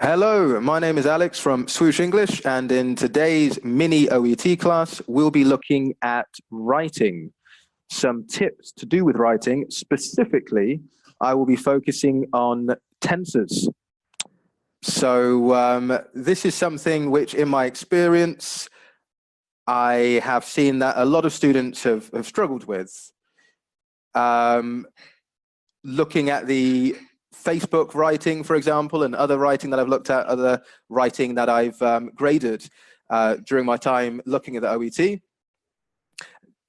Hello, my name is Alex from Swoosh English, and in today's mini OET class, we'll be looking at writing, some tips to do with writing. Specifically, I will be focusing on tenses. So this is something which, in my experience, I have seen that a lot of students have struggled with. Looking at the Facebook writing, for example, and other writing that I've looked at, other writing that I've graded during my time looking at the OET.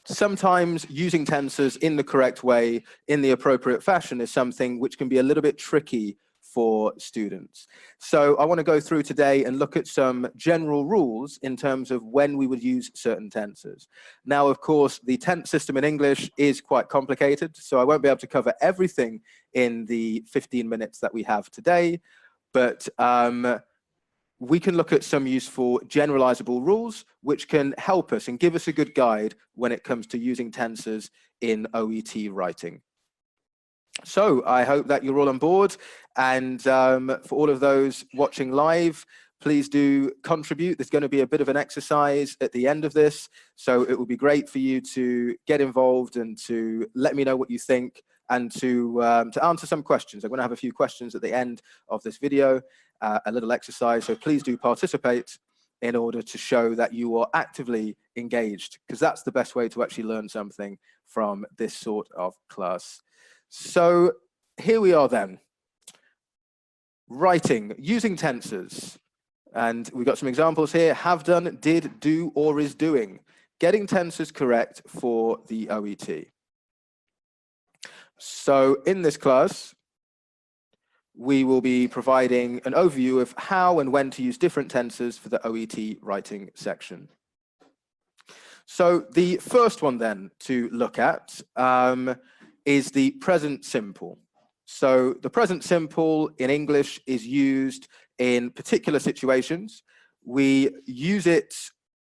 Sometimes using tenses in the correct way, in the appropriate fashion, is something which can be a little bit tricky for students. So I want to go through today and look at some general rules in terms of when we would use certain tenses. Now, of course, the tense system in English is quite complicated, so I won't be able to cover everything in the 15 minutes that we have today, but we can look at some useful generalizable rules which can help us and give us a good guide when it comes to using tenses in OET writing. So I hope that you're all on board, and for all of those watching live, please do contribute. There's going to be a bit of an exercise at the end of this, so it will be great for you to get involved and to let me know what you think, and to answer some questions. I'm going to have a few questions at the end of this video, a little exercise, so please do participate in order to show that you are actively engaged, because that's the best way to actually learn something from this sort of class. So here we are then, writing, using tenses. And we've got some examples here: have done, did, do, or is doing. Getting tenses correct for the OET. So in this class, we will be providing an overview of how and when to use different tenses for the OET writing section. So the first one then to look at is the present simple. So the present simple in English is used in particular situations. We use it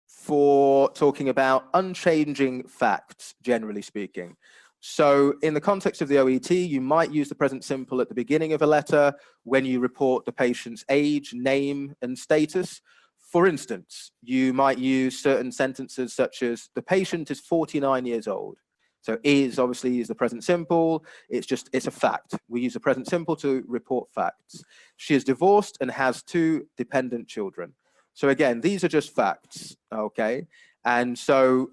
for talking about unchanging facts, generally speaking. So in the context of the OET, you might use the present simple at the beginning of a letter when you report the patient's age, name, and status. For instance, you might use certain sentences such as, the patient is 49 years old. So is obviously is the present simple. It's a fact. We use the present simple to report facts. She is divorced and has 2 dependent children. So again, these are just facts, okay? And so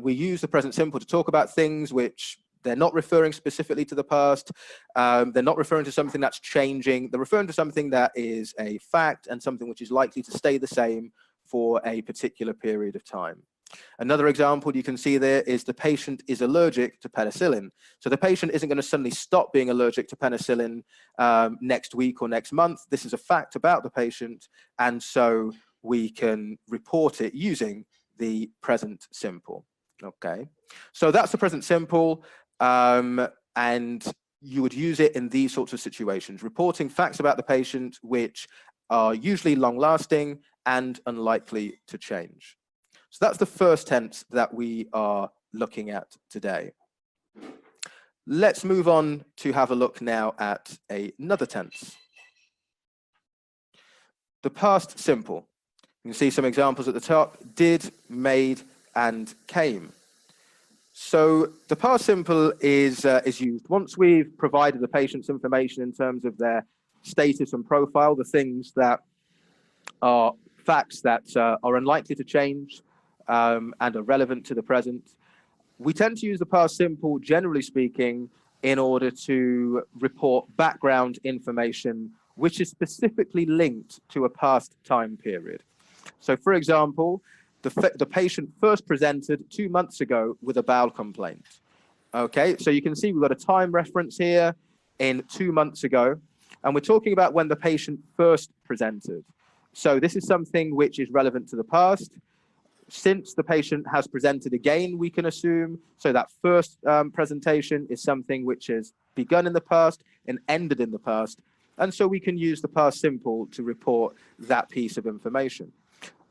we use the present simple to talk about things which they're not referring specifically to the past. They're not referring to something that's changing. They're referring to something that is a fact and something which is likely to stay the same for a particular period of time. Another example you can see there is, the patient is allergic to penicillin. So the patient isn't going to suddenly stop being allergic to penicillin next week or next month. This is a fact about the patient, and so we can report it using the present simple. Okay, so that's the present simple, and you would use it in these sorts of situations, reporting facts about the patient which are usually long-lasting and unlikely to change. So that's the first tense that we are looking at today. Let's move on to have a look now at another tense. The past simple. You can see some examples at the top: did, made, and came. So the past simple is used once we've provided the patient's information in terms of their status and profile, the things that are facts that are unlikely to change and are relevant to the present. We tend to use the past simple, generally speaking, in order to report background information which is specifically linked to a past time period. So, for example, the patient first presented 2 months ago with a bowel complaint. Okay, so you can see we've got a time reference here in 2 months ago, and we're talking about when the patient first presented. So this is something which is relevant to the past. Since the patient has presented again, we can assume, so that first presentation is something which has begun in the past and ended in the past. And so we can use the past simple to report that piece of information.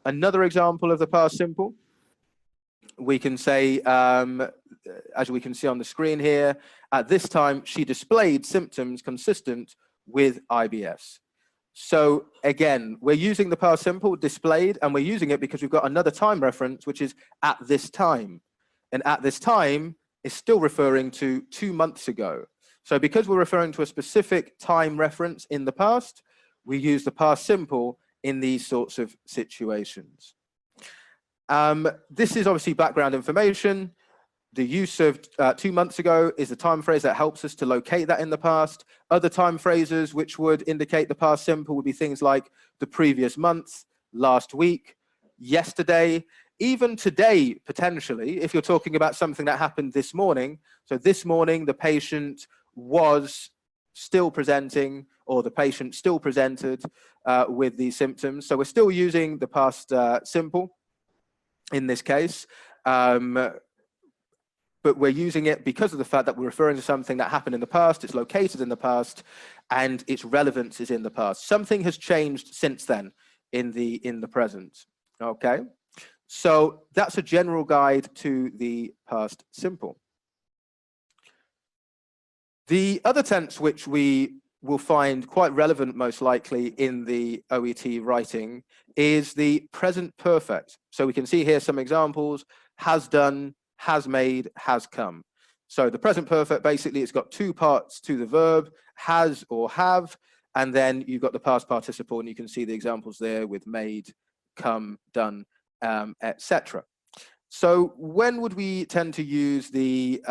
Another example of the past simple, we can say, as we can see on the screen here, at this time she displayed symptoms consistent with IBS. So again, we're using the past simple displayed, and we're using it because we've got another time reference, which is at this time. And at this time is still referring to 2 months ago. So because we're referring to a specific time reference in the past, we use the past simple in these sorts of situations. This is obviously background information. The use of 2 months ago is the time phrase that helps us to locate that in the past. Other time phrases which would indicate the past simple would be things like the previous month, last week, yesterday, even today, potentially, if you're talking about something that happened this morning. So this morning, the patient was still presenting, or the patient still presented with these symptoms. So we're still using the past simple in this case. But we're using it because of the fact that we're referring to something that happened in the past, it's located in the past, and its relevance is in the past. Something has changed since then in the present, okay? So that's a general guide to the past simple. The other tense which we will find quite relevant most likely in the OET writing is the present perfect. So we can see here some examples: has done, has made, has come. So the present perfect, basically, it's got two parts to the verb, has or have, and then you've got the past participle, and you can see the examples there with made, come, done, etc. So when would we tend to use the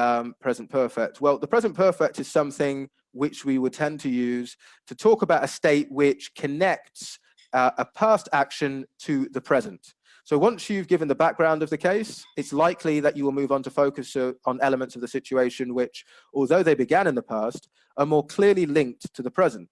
present perfect? Well, the present perfect is something which we would tend to use to talk about a state which connects a past action to the present. So once you've given the background of the case, it's likely that you will move on to focus on elements of the situation which, although they began in the past, are more clearly linked to the present.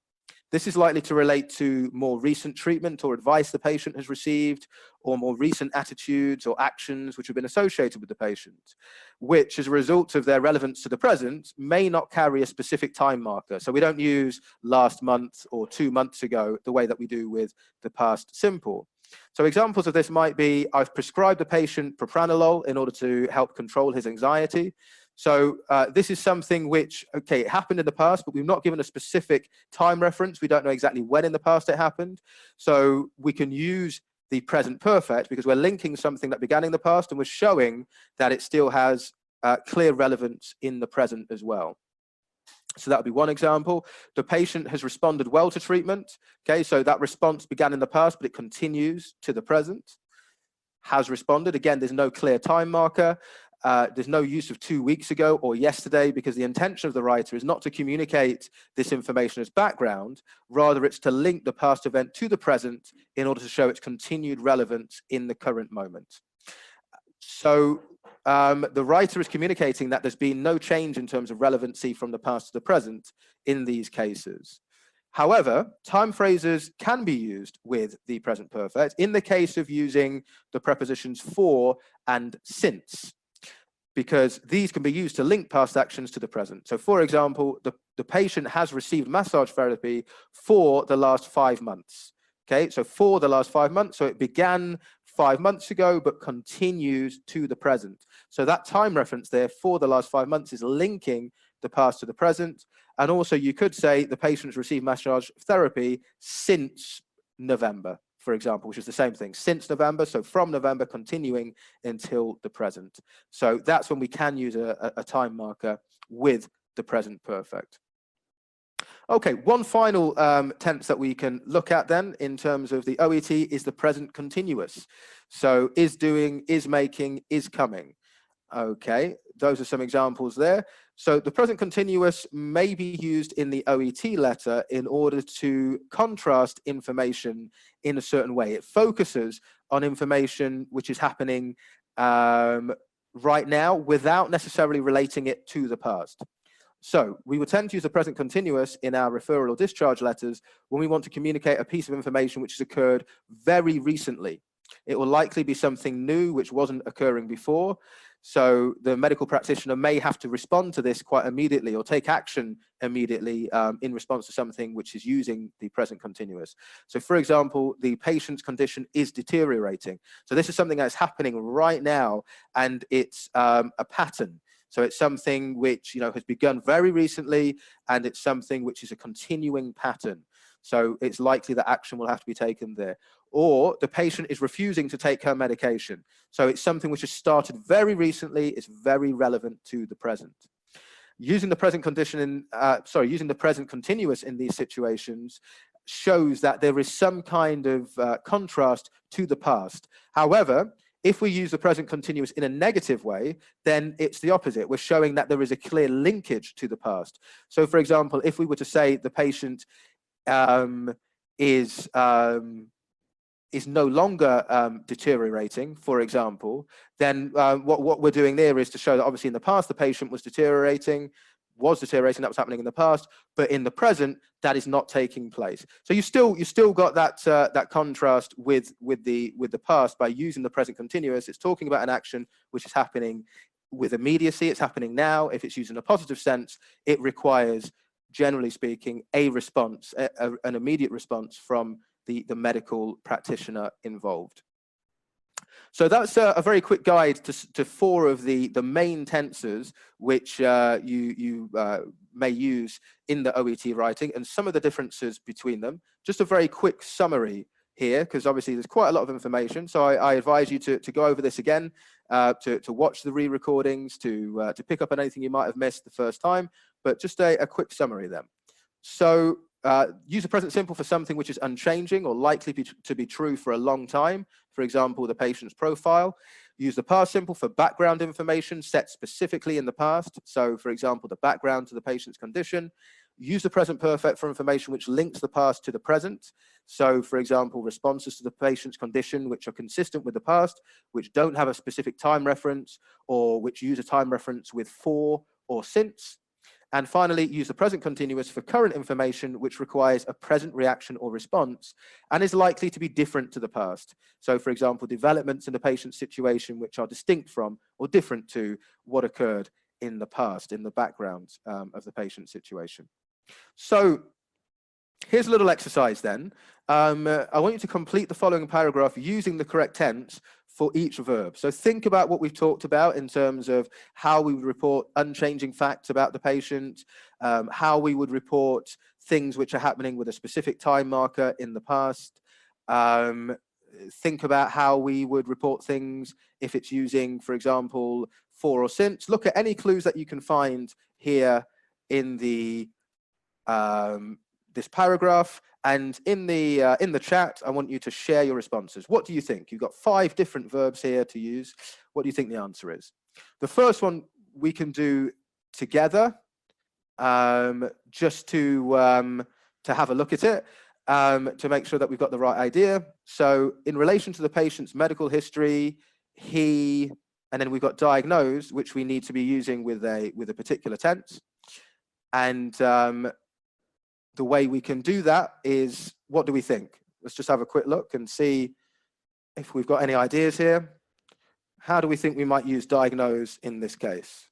This is likely to relate to more recent treatment or advice the patient has received, or more recent attitudes or actions which have been associated with the patient, which, as a result of their relevance to the present, may not carry a specific time marker. So we don't use last month or 2 months ago the way that we do with the past simple. So examples of this might be: I've prescribed the patient propranolol in order to help control his anxiety. So this is something which, okay, it happened in the past, but we've not given a specific time reference. We don't know exactly when in the past it happened. So we can use the present perfect because we're linking something that began in the past, and we're showing that it still has clear relevance in the present as well. So that would be one example. The patient has responded well to treatment. Okay, so that response began in the past, but it continues to the present. Has responded. Again, there's no clear time marker. There's no use of 2 weeks ago or yesterday, because the intention of the writer is not to communicate this information as background. Rather, it's to link the past event to the present in order to show its continued relevance in the current moment. So the writer is communicating that there's been no change in terms of relevancy from the past to the present in these cases. However, time phrases can be used with the present perfect in the case of using the prepositions for and since, because these can be used to link past actions to the present. So for example, the patient has received massage therapy for the last 5 months. Okay, so for the last 5 months, so it began 5 months ago, but continues to the present. So that time reference there for the last 5 months is linking the past to the present. And also you could say the patient's received massage therapy since November, for example, which is the same thing, since November. So from November continuing until the present. So that's when we can use a time marker with the present perfect. Okay, one final tense that we can look at then in terms of the OET is the present continuous. So is doing, is making, is coming. Okay, those are some examples there. So the present continuous may be used in the OET letter in order to contrast information in a certain way. It focuses on information which is happening right now without necessarily relating it to the past. So we would tend to use the present continuous in our referral or discharge letters when we want to communicate a piece of information which has occurred very recently. It will likely be something new which wasn't occurring before. So the medical practitioner may have to respond to this quite immediately or take action immediately in response to something which is using the present continuous. So for example, the patient's condition is deteriorating. So this is something that's happening right now, and it's a pattern. So it's something which, has begun very recently, and it's something which is a continuing pattern. So it's likely that action will have to be taken there. Or the patient is refusing to take her medication. So it's something which has started very recently, it's very relevant to the present. Using the present using the present continuous in these situations shows that there is some kind of contrast to the past. However, if we use the present continuous in a negative way, then it's the opposite. We're showing that there is a clear linkage to the past. So, for example, if we were to say the patient is no longer deteriorating, for example, then what we're doing there is to show that obviously in the past the patient was deteriorating, that was happening in the past, but in the present that is not taking place. So you still got that contrast with the past by using the present continuous. It's talking about an action which is happening with immediacy. It's happening now. If it's used in a positive sense, it requires, generally speaking, a response, an immediate response from the medical practitioner involved. So that's a very quick guide to four of the main tenses which you may use in the OET writing, and some of the differences between them. Just a very quick summary here, because obviously there's quite a lot of information. So I advise you to go over this again, to watch the re-recordings, to pick up on anything you might have missed the first time, but just a quick summary then. So use the present simple for something which is unchanging or likely to be true for a long time. For example, the patient's profile. Use the past simple for background information set specifically in the past. So, for example, the background to the patient's condition. Use the present perfect for information which links the past to the present. So, for example, responses to the patient's condition which are consistent with the past, which don't have a specific time reference, or which use a time reference with for or since. And finally, use the present continuous for current information which requires a present reaction or response and is likely to be different to the past. So, for example, developments in the patient's situation which are distinct from or different to what occurred in the past, in the background of the patient's situation. So here's a little exercise then. I want you to complete the following paragraph using the correct tense for each verb. So think about what we've talked about in terms of how we would report unchanging facts about the patient, how we would report things which are happening with a specific time marker in the past. Think about how we would report things if it's using, for example, for or since. Look at any clues that you can find here in the this paragraph, and in the chat, I want you to share your responses. What do you think? You've got 5 different verbs here to use. What do you think the answer is? The first one we can do together, just to have a look at it, to make sure that we've got the right idea. So, in relation to the patient's medical history, he, and then we've got diagnosed, which we need to be using with a particular tense, and the way we can do that is, what do we think? Let's just have a quick look and see if we've got any ideas here. How do we think we might use diagnose in this case?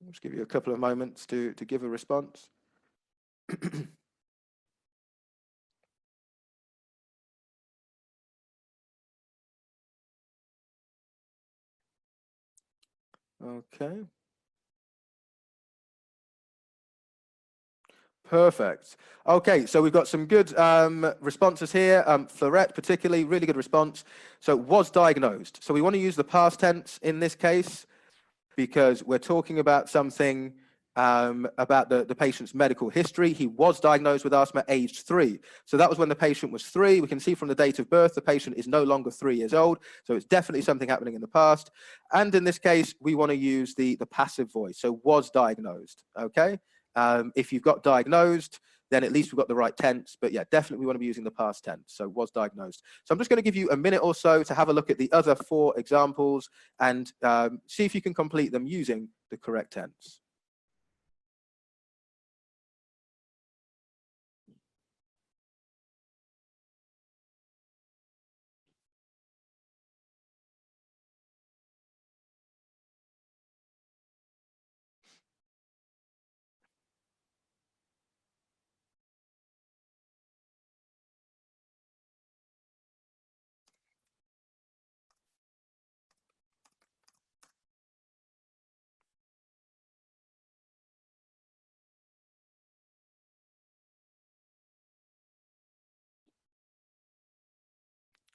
I'll just give you a couple of moments to give a response. Okay. Perfect. Okay, so we've got some good responses here. Florette, particularly, really good response. So was diagnosed. So we want to use the past tense in this case because we're talking about something about the patient's medical history. He was diagnosed with asthma aged 3. So that was when the patient was 3. We can see from the date of birth, the patient is no longer 3 years old. So it's definitely something happening in the past. And in this case, we want to use the passive voice. So was diagnosed, okay? If you've got diagnosed, then at least we've got the right tense. But yeah, definitely we want to be using the past tense. So was diagnosed. So I'm just going to give you a minute or so to have a look at the other 4 examples and see if you can complete them using the correct tense.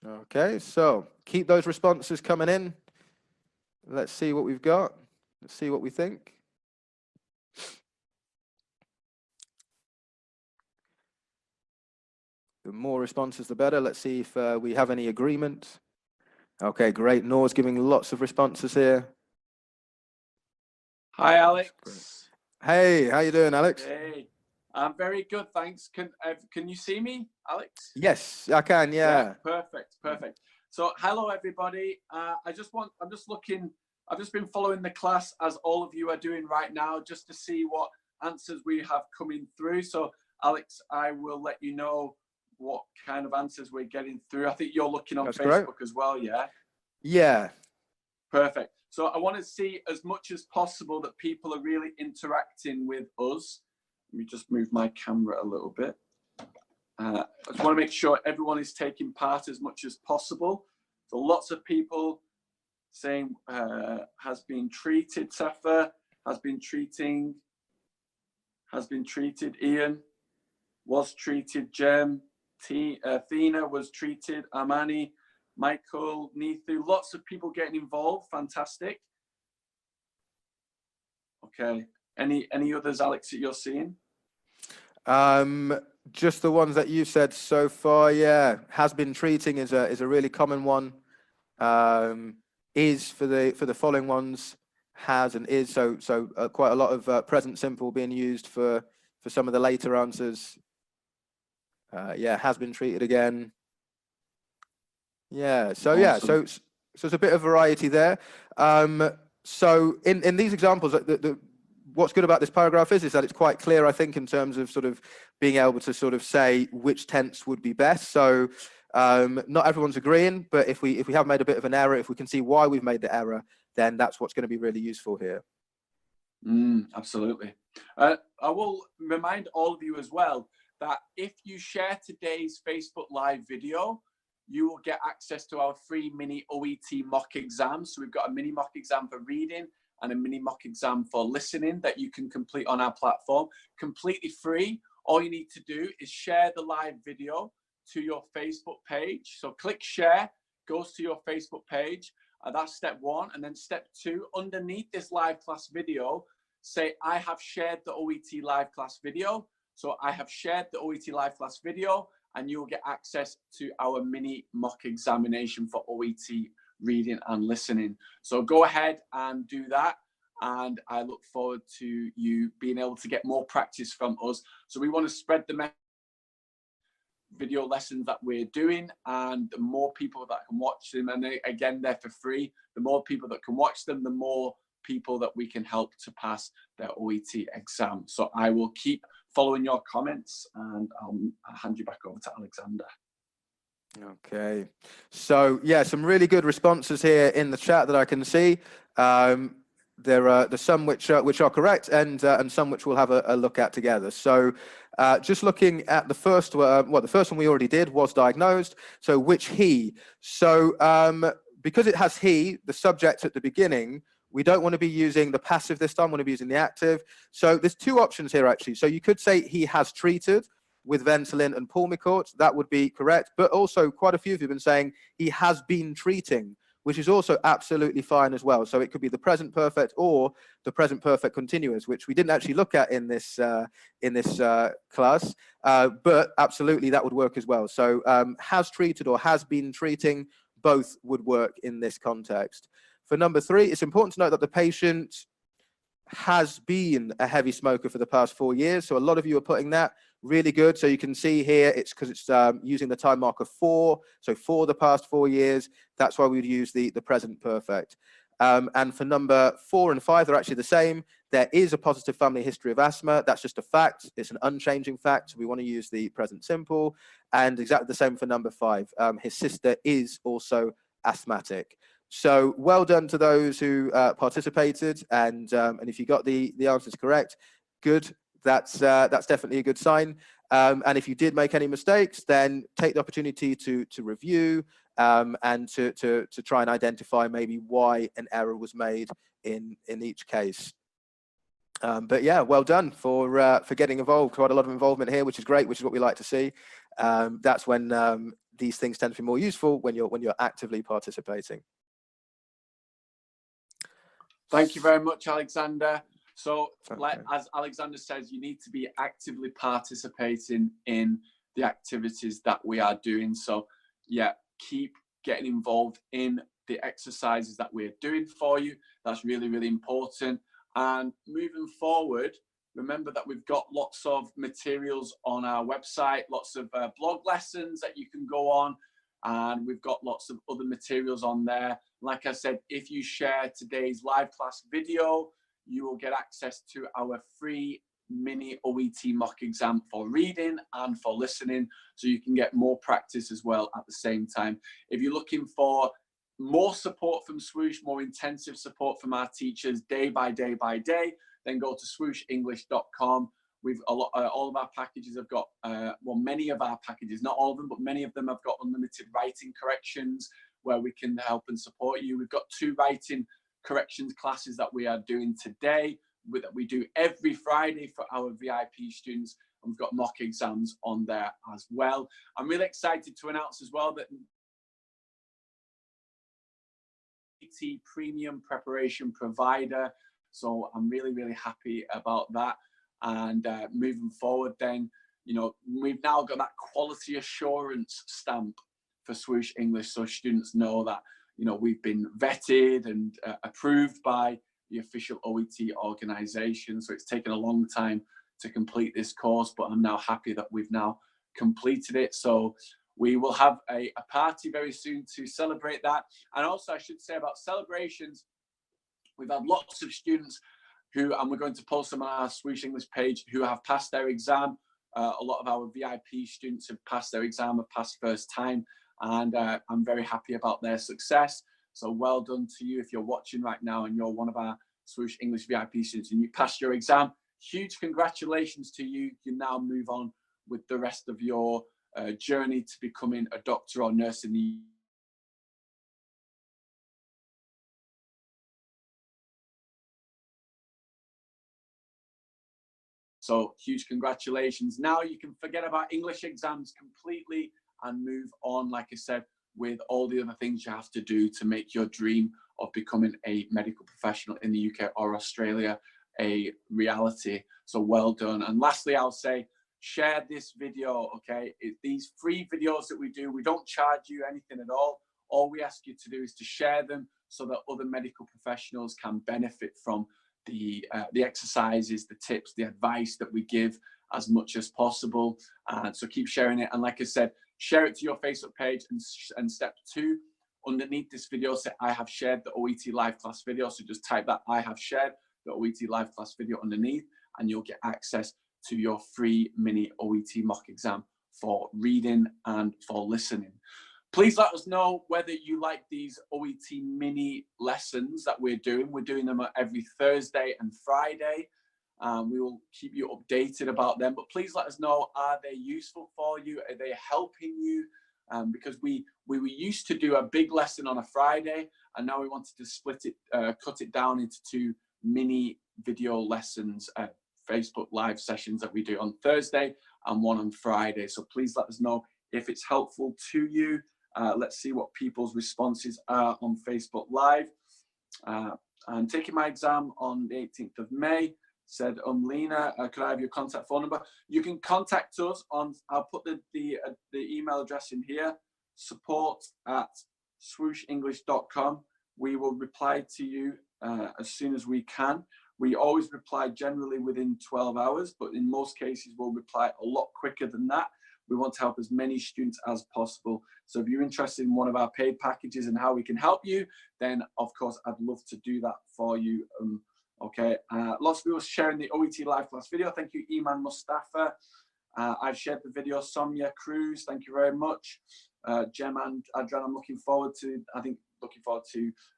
Okay, so keep those responses coming in. Let's see what we've got. Let's see what we think. The more responses, the better. Let's see if we have any agreement. Okay, great. Noor's giving lots of responses here. Hi, Alex. Hey, how you doing, Alex? Hey, I'm very good, thanks. Can you see me, Alex? Yes, I can. Yeah. Perfect, perfect. So, hello everybody. I'm just looking. I've just been following the class as all of you are doing right now, just to see what answers we have coming through. So, Alex, I will let you know what kind of answers we're getting through. I think you're looking on That's Facebook great. as well, yeah? Yeah. Perfect. So I want to see as much as possible that people are really interacting with us. Let me just move my camera a little bit. I just want to make sure everyone is taking part as much as possible. So lots of people saying has been treated, Safa, has been treated, Ian, was treated, Jem, Thina was treated, Amani, Michael, Neithu, lots of people getting involved. Fantastic. Okay. Any others, Alex, that you're seeing? Just the ones that you said so far. Yeah, has been treating is a really common one. Is for the following ones, has and is. So quite a lot of present simple being used for some of the later answers. Yeah, has been treated again. Yeah. So Awesome. yeah. So there's a bit of variety there. So in these examples, what's good about this paragraph is that it's quite clear, I think, in terms of sort of being able to sort of say which tense would be best. So not everyone's agreeing, but if we have made a bit of an error, if we can see why we've made the error, then that's what's going to be really useful here. Absolutely. I will remind all of you as well that if you share today's Facebook Live video, you will get access to our free mini OET mock exam. So we've got a mini mock exam for reading and a mini mock exam for listening that you can complete on our platform, completely free. All you need to do is share the live video to your Facebook page. So click share, goes to your Facebook page. That's step one. And then step two, underneath this live class video, say, I have shared the OET live class video. So I have shared the OET live class video, and you'll get access to our mini mock examination for OET reading and listening. So go ahead and do that. And I look forward to you being able to get more practice from us. So we want to spread the video lessons that we're doing, and the more people that can watch them, and again, they're for free, the more people that can watch them, the more people that we can help to pass their OET exam. So I will keep following your comments, and I'll hand you back over to Alexander. Okay, so yeah, some really good responses here in the chat that I can see. There's some which are correct, and some which we'll have a look at together. So just looking at the first one, the first one we already did was diagnosed. So which he? So because it has he, the subject at the beginning, we don't want to be using the passive this time. We want to be using the active. So there's two options here actually. So you could say he has treated with Ventolin and Pulmicort. That would be correct. But also quite a few of you have been saying he has been treating, which is also absolutely fine as well. So it could be the present perfect or the present perfect continuous, which we didn't actually look at in this class, but absolutely that would work as well. So has treated or has been treating, both would work in this context. For number three, it's important to note that the patient has been a heavy smoker for the past 4 years. So a lot of you are putting that. Really good. So you can see here, it's because it's using the time marker 4. So for the past 4 years, that's why we'd use the present perfect. And for number 4 and 5, they're actually the same. There is a positive family history of asthma. That's just a fact. It's an unchanging fact. So we want to use the present simple. And exactly the same for number 5. His sister is also asthmatic. So well done to those who participated. And if you got the answers correct, good. That's definitely a good sign. And if you did make any mistakes, then take the opportunity to review and to try and identify maybe why an error was made in each case. But yeah, well done for getting involved. Quite a lot of involvement here, which is great, which is what we like to see. That's when these things tend to be more useful when you're actively participating. Thank you very much, Alexander. So, Okay. as Alexander says, you need to be actively participating in the activities that we are doing. So, yeah, keep getting involved in the exercises that we're doing for you. That's really, really important. And moving forward, remember that we've got lots of materials on our website, lots of blog lessons that you can go on, and we've got lots of other materials on there. Like I said, if you share today's live class video, you will get access to our free mini OET mock exam for reading and for listening, so you can get more practice as well at the same time. If you're looking for more support from Swoosh, more intensive support from our teachers day by day by day, then go to swooshenglish.com. We've all of our packages have got, well, many of our packages, not all of them, but many of them have got unlimited writing corrections where we can help and support you. We've got 2 writing corrections classes that we are doing today, that we do every Friday for our VIP students. And we've got mock exams on there as well. I'm really excited to announce as well that OET premium preparation provider. So I'm really, really happy about that. And moving forward then, you know, we've now got that quality assurance stamp for Swoosh English, so students know that, you know, we've been vetted and approved by the official OET organization. So it's taken a long time to complete this course, but I'm now happy that we've now completed it. So we will have a party very soon to celebrate that. And also I should say about celebrations, we've had lots of students who, and we're going to post them on our Swoosh English page, who have passed their exam. A lot of our VIP students have passed their exam, have passed first time, and I'm very happy about their success. So well done to you if you're watching right now and you're one of our Swoosh English VIP students and you passed your exam. Huge congratulations to you. You now move on with the rest of your journey to becoming a doctor or nurse in the So huge congratulations. Now you can forget about English exams completely and move on, like I said, with all the other things you have to do to make your dream of becoming a medical professional in the UK or Australia a reality. So well done. And lastly, I'll say, share this video, okay? These free videos that we do, we don't charge you anything at all. All we ask you to do is to share them so that other medical professionals can benefit from the exercises, the tips, the advice that we give as much as possible. So keep sharing it. And like I said, share it to your Facebook page. And step 2, underneath this video, say, I have shared the OET live class video. So just type that, I have shared the OET live class video underneath, and you'll get access to your free mini OET mock exam for reading and for listening. Please let us know whether you like these OET mini lessons that we're doing. We're doing them every Thursday and Friday. We will keep you updated about them, but please let us know, are they useful for you? Are they helping you? Because we used to do a big lesson on a Friday, and now we wanted to split it, cut it down into 2 mini video lessons, Facebook live sessions that we do on Thursday and 1 on Friday. So please let us know if it's helpful to you. Let's see what people's responses are on Facebook Live. I'm taking my exam on the 18th of May, said Lena, could I have your contact phone number? You can contact us on, I'll put the email address in here, support@swooshenglish.com. We will reply to you as soon as we can. We always reply generally within 12 hours, but in most cases we'll reply a lot quicker than that. We want to help as many students as possible. So if you're interested in one of our paid packages and how we can help you, then of course, I'd love to do that for you. Okay, lots of people sharing the OET live class video. Thank you, Iman Mustafa. I've shared the video. Sonia Cruz, thank you very much. Jem and Adrian, I'm looking forward to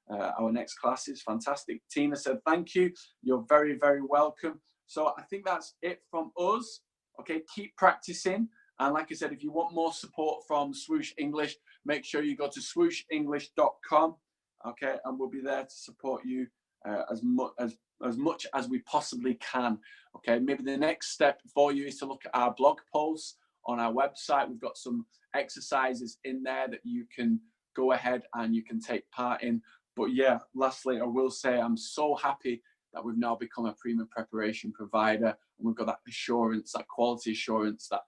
our next classes. Fantastic. Tina said, thank you. You're very, very welcome. So I think that's it from us. Okay, keep practicing. And like I said, if you want more support from Swoosh English, make sure you go to swooshenglish.com, okay, and we'll be there to support you as much as we possibly can. Okay, maybe the next step for you is to look at our blog posts on our website. We've got some exercises in there that you can go ahead and you can take part in. But yeah, lastly, I will say I'm so happy that we've now become a premium preparation provider, and we've got that assurance, that quality assurance, that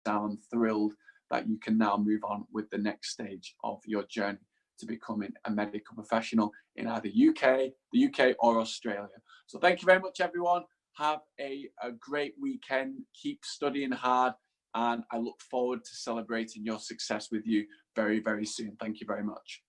I'm thrilled that you can now move on with the next stage of your journey to becoming a medical professional in either the UK or Australia. So thank you very much, everyone. Have a great weekend. Keep studying hard, and I look forward to celebrating your success with you very, very soon. Thank you very much.